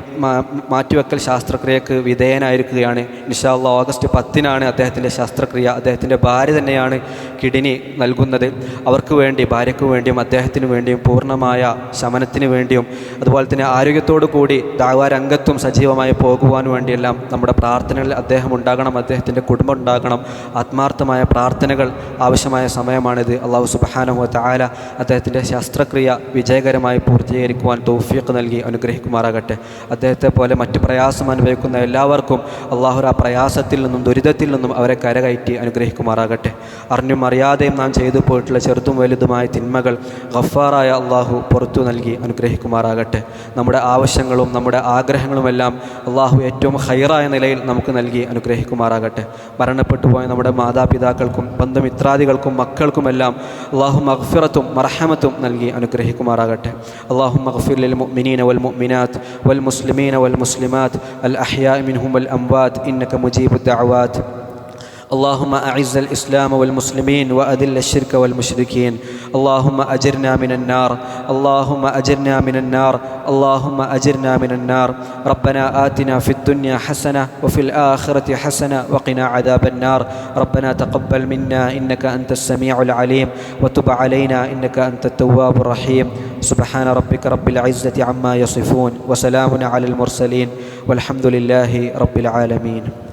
മാറ്റിവെക്കൽ ശസ്ത്രക്രിയക്ക് വിധേയനായിരിക്കുകയാണ്. ഇൻഷാ അല്ലാഹ് ഓഗസ്റ്റ് 10-നാണ് അദ്ദേഹത്തിൻ്റെ ശസ്ത്രക്രിയ. അദ്ദേഹത്തിൻ്റെ ഭാര്യ തന്നെയാണ് കിഡ്നി നൽകുന്നത്. അവർക്ക് വേണ്ടി, ഭാര്യയ്ക്ക് വേണ്ടിയും അദ്ദേഹത്തിന് വേണ്ടിയും പൂർണ്ണമായ ശമനത്തിന് വേണ്ടിയും അതുപോലെ തന്നെ ആരോഗ്യത്തോടു കൂടി ദഅ്വാ രംഗത്തും സജീവമായി പോകുവാൻ വേണ്ടിയെല്ലാം നമ്മുടെ പ്രാർത്ഥനകളിൽ അദ്ദേഹം ഉണ്ടാകണം, അദ്ദേഹത്തിൻ്റെ കുടുംബം ഉണ്ടാകണം. ആത്മാർത്ഥമായ പ്രാർത്ഥനകൾ ആവശ്യമായ സമയമാണിത്. അല്ലാഹു സുബ്ഹാനഹു വ തആല അദ്ദേഹത്തിൻ്റെ ശസ്ത്രക്രിയ വിജയകരമായി പൂർത്തീകരിക്കുവാൻ തൗഫീഖ് നൽകി അനുഗ്രഹിക്കുമാറാകട്ടെ. അദ്ദേഹത്തെ പോലെ മറ്റ് പ്രയാസം അനുഭവിക്കുന്ന എല്ലാവർക്കും അള്ളാഹു ആ പ്രയാസത്തിൽ നിന്നും ദുരിതത്തിൽ നിന്നും അവരെ കരകയറ്റി അനുഗ്രഹിക്കുമാറാകട്ടെ. അറിഞ്ഞും അറിയാതെയും നാം ചെയ്തു പോയിട്ടുള്ള ചെറുതും വലുതുമായ തിന്മകൾ ഗഫാറായ അള്ളാഹു പുറത്തു നൽകി അനുഗ്രഹിക്കുമാറാകട്ടെ. നമ്മുടെ ആവശ്യങ്ങളും നമ്മുടെ ആഗ്രഹങ്ങളുമെല്ലാം അള്ളാഹു ഏറ്റവും ഹൈറായ നിലയിൽ നമുക്ക് നൽകി അനുഗ്രഹിക്കുമാറാകട്ടെ. മരണപ്പെട്ടു പോയ നമ്മുടെ മാതാപിതാക്കൾക്കും ബന്ധുമിത്രാദികൾക്കും മക്കൾക്കുമെല്ലാം അള്ളാഹു മഗ്ഫിറത്തും മർഹമത്തും നൽകി അനുഗ്രഹിക്കുമാറാകട്ടെ. അള്ളാഹു മഗ്ഫിർ ലിൽ മുഅ്മിനീന വൽ മുഅ്മിനാത്ത് والمسلمين والمسلمات الأحياء منهم والأموات إنك مجيب الدعوات. اللهم أعز الإسلام والمسلمين وأذل الشرك والمشركين. اللهم أجرنا من النار، اللهم أجرنا من النار، اللهم أجرنا من النار. ربنا آتنا في الدنيا حسنة وفي الآخرة حسنة وقنا عذاب النار. ربنا تقبل منا إنك أنت السميع العليم وتب علينا إنك أنت التواب الرحيم. സുബ്ഹാന റബ്ബിക റബ്ബിൽ ഇസ്സതി അമ്മാ യസിഫൂൻ വസലാമുൻ അലൽ മുർസലീൻ വൽഹംദുലില്ലാഹി റബ്ബിൽ ആലമീൻ.